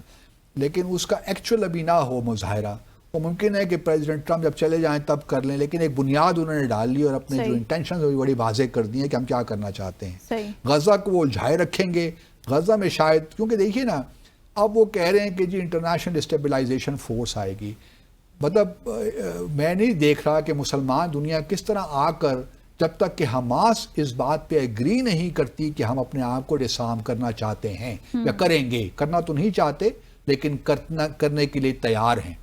S1: لیکن اس کا ایکچوئل ابھی نہ ہو مظاہرہ. وہ ممکن ہے کہ پریزیڈنٹ ٹرمپ جب چلے جائیں تب کر لیں، لیکن ایک بنیاد انہوں نے ڈال لی اور اپنے جو انٹینشنز بھی بڑی واضح کر دی ہیں کہ ہم کیا کرنا چاہتے ہیں. غزہ کو وہ الجھائے رکھیں گے. غزہ میں شاید، کیونکہ دیکھیے نا، اب وہ کہہ رہے ہیں کہ جی انٹرنیشنل اسٹیبلائزیشن فورس آئے گی. مطلب میں نہیں دیکھ رہا کہ مسلمان دنیا کس طرح آ کر، جب تک کہ حماس اس بات پہ ایگری نہیں کرتی کہ ہم اپنے آپ کو ڈسارم کرنا چاہتے ہیں یا کریں گے، کرنا تو نہیں چاہتے لیکن کرنے کے لیے تیار ہیں،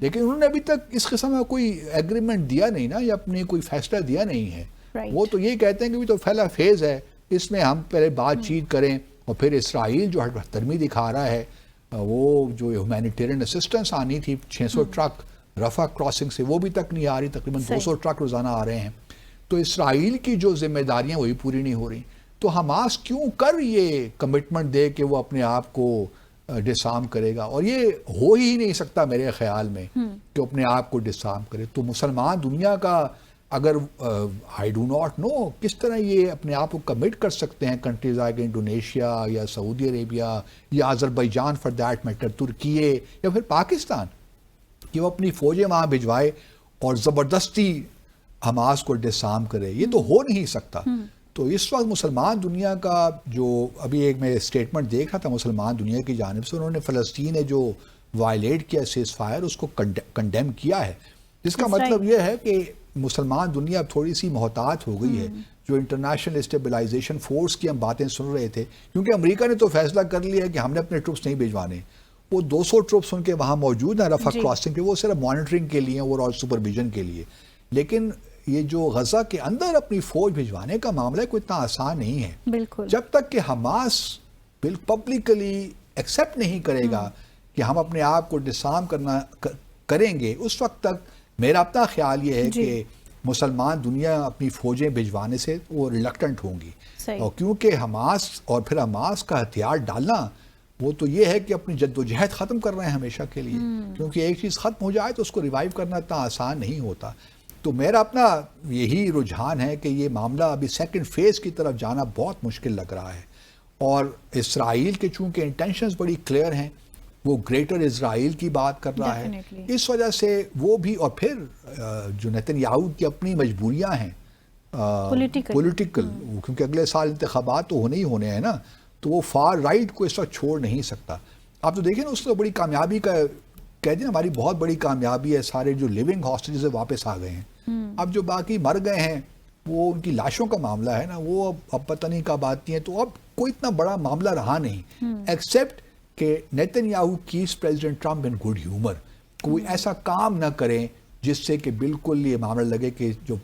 S1: لیکن انہوں نے ابھی تک اس قسم کا کوئی ایگریمنٹ دیا نہیں نا، یا اپنے کوئی فیصلہ دیا نہیں ہے. وہ تو یہ کہتے ہیں کہ تو پہلا فیز ہے، اس میں ہم پہلے بات چیت کریں، اور پھر اسرائیل جو ہٹرمی دکھا رہا ہے، وہ جو ہیومینیٹیرین اسسٹنس آنی تھی 600 ٹرک رفح کراسنگ سے، وہ بھی تک نہیں آ رہی، تقریباً 200 ٹرک روزانہ آ رہے ہیں. تو اسرائیل کی جو ذمہ داریاں وہی پوری نہیں ہو رہی. تو حماس کیوں کر یہ کمٹمنٹ دے کہ وہ اپنے آپ کو ڈسارم کرے گا، اور یہ ہو ہی نہیں سکتا میرے خیال میں کہ اپنے آپ کو ڈسارم کرے. تو مسلمان دنیا کا اگر آئی ڈو ناٹ نو کس طرح یہ اپنے آپ کو کمٹ کر سکتے ہیں، کنٹریز آئے انڈونیشیا یا سعودی عربیہ یا آذربائیجان فار دیٹ میٹر، ترکی یا پھر پاکستان، کہ وہ اپنی فوجیں وہاں بھجوائے اور زبردستی حماس کو ڈسارم کرے. یہ تو ہو نہیں سکتا. تو اس وقت مسلمان دنیا کا جو ابھی ایک میں اسٹیٹمنٹ دیکھ رہا تھا مسلمان دنیا کی جانب سے، انہوں نے فلسطین نے جو وائلیٹ کیا سیز فائر، اس کو کنڈیم کیا ہے، جس کا مطلب یہ ہے کہ مسلمان دنیا اب تھوڑی سی محتاط ہو گئی ہے. جو انٹرنیشنل اسٹیبلائزیشن فورس کی ہم باتیں سن رہے تھے، کیونکہ امریکہ نے تو فیصلہ کر لیا ہے کہ ہم نے اپنے ٹروپس نہیں بھیجوانے. وہ 200 ٹروپس ان کے وہاں موجود ہیں رفح کراسنگ کے، وہ صرف مانیٹرنگ کے لیے اور سپرویژن کے لیے. لیکن یہ جو غزہ کے اندر اپنی فوج بھجوانے کا معاملہ ہے کوئی اتنا آسان نہیں ہے.
S2: بالکل.
S1: جب تک کہ حماس پبلکلی ایکسیپٹ نہیں کرے گا کہ ہم اپنے آپ کو ڈسارم کریں گے، اس وقت تک میرا اپنا خیال یہ ہے کہ مسلمان دنیا اپنی فوجیں بھجوانے سے وہ ریلکٹنٹ ہوں گی. اور کیونکہ حماس اور پھر حماس کا ہتھیار ڈالنا، وہ تو یہ ہے کہ اپنی جد و جہد ختم کر رہے ہیں ہمیشہ کے لیے. کیونکہ ایک چیز ختم ہو جائے تو اس کو ریوائیو کرنا اتنا آسان نہیں ہوتا. تو میرا اپنا یہی رجحان ہے کہ یہ معاملہ ابھی سیکنڈ فیز کی طرف جانا بہت مشکل لگ رہا ہے. اور اسرائیل کے چونکہ انٹینشنز بڑی کلیئر ہیں، وہ گریٹر اسرائیل کی بات کر رہا ہے، اس وجہ سے وہ بھی، اور پھر جو نیتن یاہو کی اپنی مجبوریاں ہیں پولیٹیکل، کیونکہ اگلے سال انتخابات تو ہونے ہی ہونے ہیں نا، تو وہ فار رائٹ کو اس وقت چھوڑ نہیں سکتا. آپ تو دیکھیں نا، اس کو بڑی کامیابی کا کہہ دیں، ہماری بہت بڑی کامیابی ہے، سارے جو لیونگ ہاسٹیجز واپس آ گئے ہیں. اب جو باقی مر گئے ہیں، وہ ان کی لاشوں کا معاملہ ہے نا، وہ اب پتہ نہیں کب آتی ہیں. تو اب کوئی اتنا بڑا معاملہ رہا نہیں، ایکسیپٹ کہ Nitin Yahoo keeps president Trump in good humour. کوئی ایسا کام نہ کریں جس سے کہ بالکل یہ معاملہ لگے کہ جو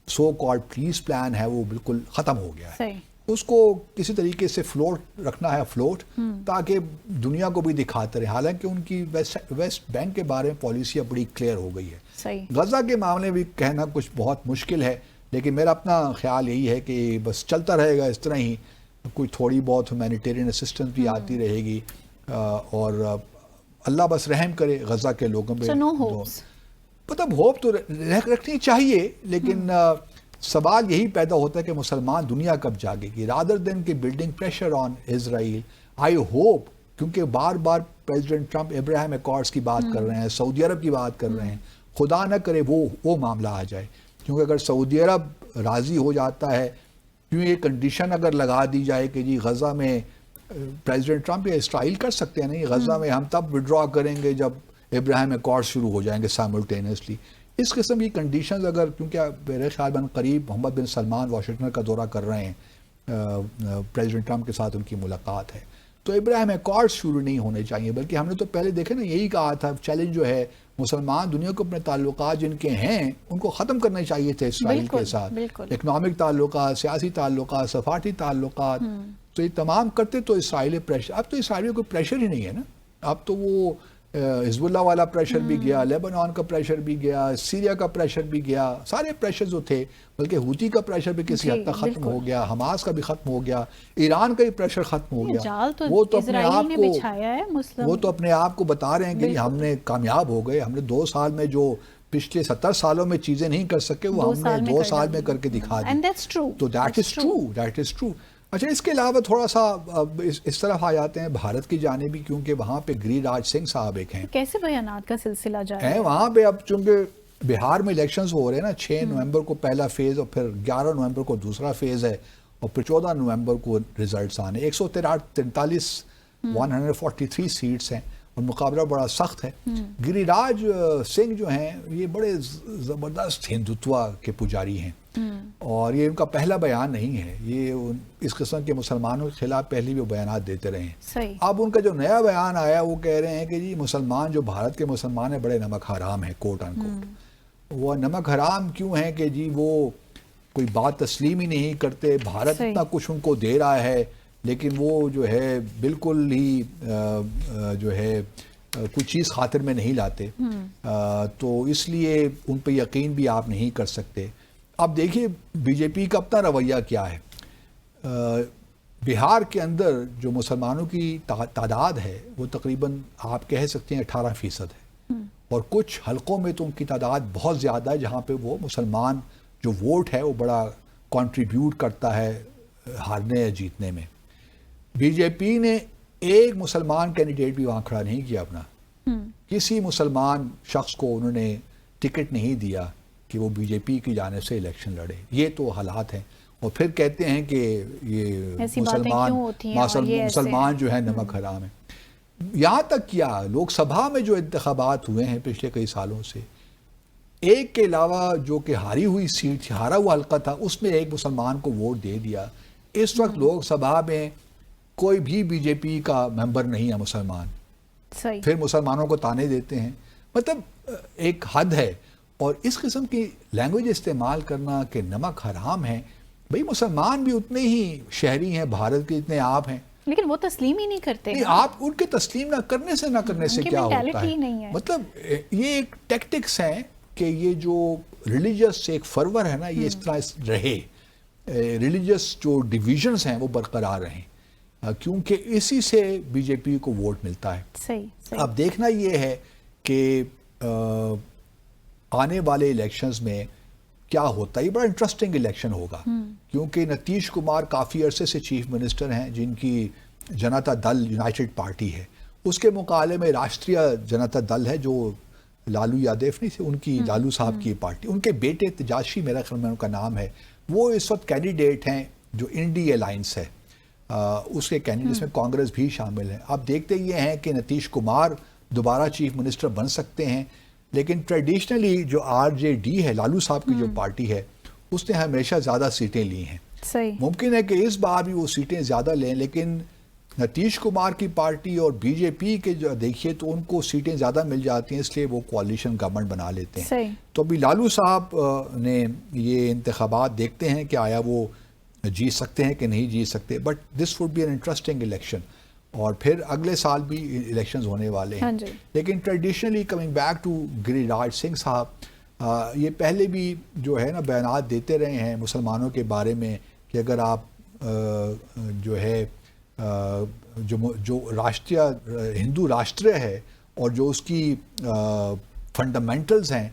S1: سو کالڈ پیس پلان ہے وہ بالکل ختم ہو گیا ہے. اس کو کسی طریقے سے فلوٹ رکھنا ہے، فلوٹ، تاکہ دنیا کو بھی دکھاتے رہے. حالانکہ ان کی ویسٹ بینک کے بارے میں پالیسی اب بڑی کلیئر ہو گئی ہے. غزہ کے معاملے بھی کہنا کچھ بہت مشکل ہے، لیکن میرا اپنا خیال یہی ہے کہ بس چلتا رہے گا اس طرح ہی. کوئی تھوڑی بہت ہیومینیٹیرین اسسٹنس بھی آتی رہے گی، اور اللہ بس رحم کرے غزہ کے لوگوں پہ. مطلب ہوپ تو رکھنی چاہیے، لیکن سوال یہی پیدا ہوتا ہے کہ مسلمان دنیا کب جاگے گی. رادر دین کہ building pressure on Israel, I hope, کیونکہ بار بار پریزیڈنٹ ٹرمپ ابراہیم ایکارڈز کی بات کر رہے ہیں، سعودی عرب کی بات کر رہے ہیں، خدا نہ کرے وہ معاملہ آ جائے. کیونکہ اگر سعودی عرب راضی ہو جاتا ہے، کیوں یہ کنڈیشن اگر لگا دی جائے کہ جی غزہ میں پریزیڈنٹ ٹرمپ یا اسرائیل کر سکتے ہیں نہیں، غزہ میں ہم تب وڈرا کریں گے جب ابراہیم ایکارڈ شروع ہو جائیں گے سائملٹینیسلی. اس قسم کی کنڈیشنز اگر، کیونکہ میرے خیال میں قریب محمد بن سلمان واشنگٹن کا دورہ کر رہے ہیں، پریزیڈنٹ ٹرمپ کے ساتھ ان کی ملاقات ہے، تو ابراہیم ایکارڈ شروع نہیں ہونے چاہیے. بلکہ ہم نے تو پہلے دیکھے نا، یہی کہا تھا چیلنج جو ہے مسلمان دنیا کو اپنے تعلقات جن کے ہیں ان کو ختم کرنے چاہیے تھے اسرائیل کے ساتھ. اکنامک تعلقات، سیاسی تعلقات، سفارتی تعلقات، تو یہ تمام کرتے تو اسرائیل پریشر. اب تو اسرائیل کو پریشر ہی نہیں ہے نا. اب تو وہ حزب اللہ والا پریشر بھی گیا، لیبنان کا پریشر بھی گیا، سیریا کا پریشر بھی گیا، سارے پریشر جو تھے، بلکہ ہوتی کا پریشر بھی کسی حد تک ختم ہو گیا، حماس کا بھی ختم ہو گیا، ایران کا بھی پریشر ختم ہو گیا. وہ تو اپنے آپ کو اپنے آپ کو بتا رہے ہیں کہ ہم نے کامیاب ہو گئے، ہم نے 2 سال میں جو پچھلے 70 سالوں میں چیزیں نہیں کر سکے وہ ہم نے 2 سال میں کر کے دکھا دی. تو دیٹ از ٹرو. اچھا، اس کے علاوہ تھوڑا سا اس طرف آ جاتے ہیں بھارت کی جانب، کیونکہ وہاں پہ گری راج سنگھ صاحب ایک ہیں.
S2: کیسے بیانات کا سلسلہ جاری ہے
S1: وہاں پہ؟ اب چونکہ بہار میں الیکشنز ہو رہے ہیں نا، 6 نومبر کو پہلا فیز، اور پھر 11 نومبر کو دوسرا فیز ہے، اور پھر 14 نومبر کو ریزلٹس آنے. 143 143 سیٹس ہیں، اور مقابلہ بڑا سخت ہے. گری راج سنگھ جو ہیں یہ بڑے زبردست ہندوتوا کے پجاری ہیں، اور یہ ان کا پہلا بیان نہیں ہے. یہ اس قسم کے مسلمانوں کے خلاف پہلے بھی وہ بیانات دیتے رہے ہیں. اب ان کا جو نیا بیان آیا وہ کہہ رہے ہیں کہ جی مسلمان جو بھارت کے مسلمان ہیں بڑے نمک حرام ہیں، کوٹ ان کوٹ. وہ نمک حرام کیوں ہیں کہ جی وہ کوئی بات تسلیم ہی نہیں کرتے. بھارت
S2: صحیح.
S1: اتنا کچھ ان کو دے رہا ہے لیکن وہ جو ہے بالکل ہی جو ہے کوئی چیز خاطر میں نہیں لاتے. تو اس لیے ان پہ یقین بھی آپ نہیں کر سکتے. اب دیکھیے بی جے پی کا اپنا رویہ کیا ہے. بہار کے اندر جو مسلمانوں کی تعداد ہے وہ تقریباً آپ کہہ سکتے ہیں 18% ہے, اور کچھ حلقوں میں تو ان کی تعداد بہت زیادہ ہے جہاں پہ وہ مسلمان جو ووٹ ہے وہ بڑا کنٹریبیوٹ کرتا ہے ہارنے یا جیتنے میں. بی جے پی نے ایک مسلمان کینڈیڈیٹ بھی وہاں کھڑا نہیں کیا اپنا. کسی مسلمان شخص کو انہوں نے ٹکٹ نہیں دیا کہ وہ بی جے پی کی جانب سے الیکشن لڑے. یہ تو حالات ہیں. اور پھر کہتے ہیں کہ یہ مسلمان جو ہے نمک حرام ہے. یہاں تک کیا لوک سبھا میں جو انتخابات ہوئے ہیں پچھلے کئی سالوں سے, ایک کے علاوہ جو کہ ہاری ہوئی سیٹ تھی, ہارا ہوا حلقہ تھا, اس میں ایک مسلمان کو ووٹ دے دیا. اس وقت لوک سبھا میں کوئی بھی بی جے پی کا ممبر نہیں ہے مسلمان.
S2: صحیح.
S1: پھر مسلمانوں کو تانے دیتے ہیں. مطلب ایک حد ہے. اور اس قسم کی لینگویج استعمال کرنا کہ نمک حرام ہے, بھئی مسلمان بھی اتنے ہی شہری ہیں بھارت کے جتنے آپ ہیں.
S2: لیکن وہ تسلیم ہی نہیں کرتے.
S1: آپ ان کے تسلیم نہ کرنے سے کیا ہوتا ہے. مطلب یہ ایک ٹیکٹکس ہیں کہ یہ جو ریلیجس ایک فرور ہے نا, یہ اس طرح رہے, ریلیجس جو ڈیویژنز ہیں وہ برقرار رہیں, کیونکہ اسی سے بی جے پی کو ووٹ ملتا ہے.
S2: صحیح.
S1: اب دیکھنا یہ ہے کہ آنے والے الیکشنز میں کیا ہوتا ہے. یہ بڑا انٹرسٹنگ الیکشن ہوگا کیونکہ نتیش کمار کافی عرصے سے چیف منسٹر ہیں جن کی جنتا دل یونائٹڈ پارٹی ہے. اس کے مقابلے میں راشٹریہ جنتا دل ہے جو لالو یادو نہیں تھے, ان کی لالو صاحب کی پارٹی. ان کے بیٹے تجاشی میرا خیال میں ان کا نام ہے, وہ اس وقت کینڈیڈیٹ ہیں جو انڈی الائنس ہے, اس کے کینڈیڈیٹس میں کانگریس بھی شامل ہے. اب دیکھتے یہ ہیں کہ نتیش کمار دوبارہ چیف منسٹر بن سکتے ہیں, لیکن ٹریڈیشنلی جو آر جے ڈی ہے, لالو صاحب کی جو پارٹی ہے, اس نے ہمیشہ زیادہ سیٹیں لی ہیں. ممکن ہے کہ اس بار بھی وہ سیٹیں زیادہ لیں, لیکن نتیش کمار کی پارٹی اور بی جے پی کے جو دیکھیے تو ان کو سیٹیں زیادہ مل جاتی ہیں, اس لیے وہ کوalition گورنمنٹ بنا لیتے ہیں. تو ابھی لالو صاحب نے یہ انتخابات دیکھتے ہیں کہ آیا وہ جیت سکتے ہیں کہ نہیں جیت سکتے. But this would be an interesting election, اور پھر اگلے سال بھی الیکشنز ہونے والے ہیں. لیکن ٹریڈیشنلی کمنگ بیک ٹو گری راج سنگھ صاحب, یہ پہلے بھی جو ہے نا بیانات دیتے رہے ہیں مسلمانوں کے بارے میں کہ اگر آپ جو ہے جو راشٹریہ ہندو راشٹر ہے اور جو اس کی فنڈامنٹلز ہیں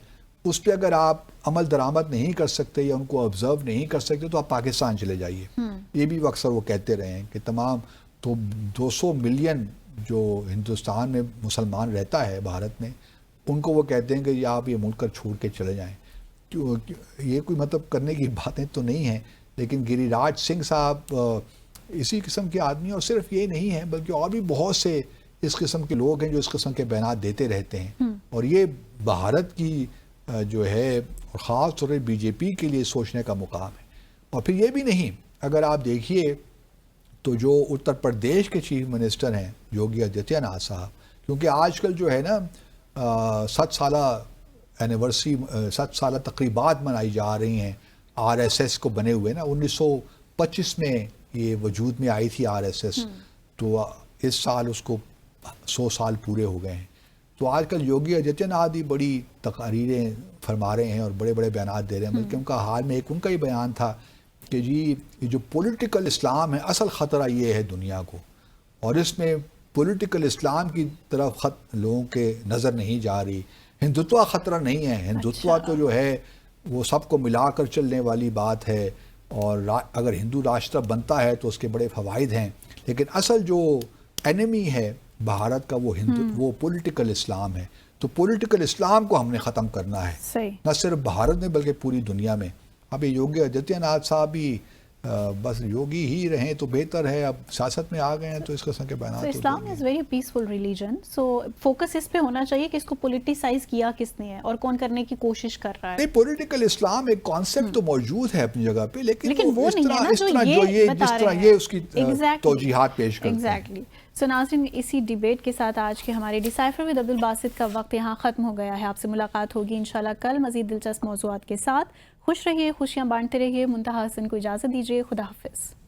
S1: اس پہ اگر آپ عمل درآمد نہیں کر سکتے یا ان کو آبزرو نہیں کر سکتے تو آپ پاکستان چلے جائیے. یہ بھی اکثر وہ کہتے رہے ہیں کہ تمام تو 200 ملین جو ہندوستان میں مسلمان رہتا ہے بھارت میں, ان کو وہ کہتے ہیں کہ آپ یہ ملک چھوڑ کے چلے جائیں. یہ کوئی مطلب کرنے کی باتیں تو نہیں ہیں, لیکن گری راج سنگھ صاحب اسی قسم کے آدمی, اور صرف یہ نہیں ہیں بلکہ اور بھی بہت سے اس قسم کے لوگ ہیں جو اس قسم کے بیانات دیتے رہتے ہیں. اور یہ بھارت کی جو ہے خاص طور پر بی جے پی کے لیے سوچنے کا مقام ہے. اور پھر یہ بھی نہیں, اگر آپ دیکھیے تو جو اتر پردیش کے چیف منسٹر ہیں یوگی آدتیہ ناتھ صاحب, کیونکہ آج کل جو ہے نا 7 سالہ اینیورسری 7 سالہ تقریبات منائی جا رہی ہیں آر ایس ایس کو بنے ہوئے نا. 1925 میں یہ وجود میں آئی تھی آر ایس ایس, تو اس سال اس کو 100 سال پورے ہو گئے ہیں. تو آج کل یوگی آدتیہ ناتھ بھی بڑی تقاریریں فرما رہے ہیں اور بڑے بڑے بیانات دے رہے ہیں. بلکہ ان کا حال میں ایک ان کا ہی بیان تھا کہ جی یہ جو پولیٹیکل اسلام ہے اصل خطرہ یہ ہے دنیا کو, اور اس میں پولیٹیکل اسلام کی طرف لوگوں کے نظر نہیں جا رہی. ہندوتوا خطرہ نہیں ہے, ہندوتوا تو جو ہے وہ سب کو ملا کر چلنے والی بات ہے, اور اگر ہندو راشٹر بنتا ہے تو اس کے بڑے فوائد ہیں, لیکن اصل جو اینیمی ہے بھارت کا وہ پولیٹیکل اسلام ہے. تو پولیٹیکل اسلام کو ہم نے ختم کرنا ہے, نہ صرف بھارت میں بلکہ پوری دنیا میں. اب یوگی آدتیہ ناتھ صاحب بھی بس یوگی ہی رہیں تو بہتر ہے, اب سیاست میں آ گئے ہیں تو اس قسم کے بیانات.
S2: Islam is very peaceful religion, so focus اس پہ ہونا چاہیے کہ اس کو پولیٹیسائز کیا کس نے ہے اور کون کرنے کی کوشش کر رہا ہے.
S1: نہیں, پولیٹیکل اسلام ایک کانسیپٹ تو موجود ہے اپنی جگہ پہ, لیکن
S2: وہ نہیں ہے نا جو یہ
S1: جس طرح یہ اس کی توجیحات پیش کرتے ہیں.
S2: ایگزیکٹلی. سو ناظرین, اسی ڈیبیٹ کے ساتھ آج کے ہمارے ڈیسائفر ود عبدالباسط کا وقت یہاں ختم ہو گیا ہے. آپ سے ملاقات ہوگی انشاءاللہ کل مزید دلچسپ موضوعات کے ساتھ. خوش رہیے، خوشیاں بانٹتے رہیے. منتہا حسن کو اجازت دیجیے. خدا حافظ.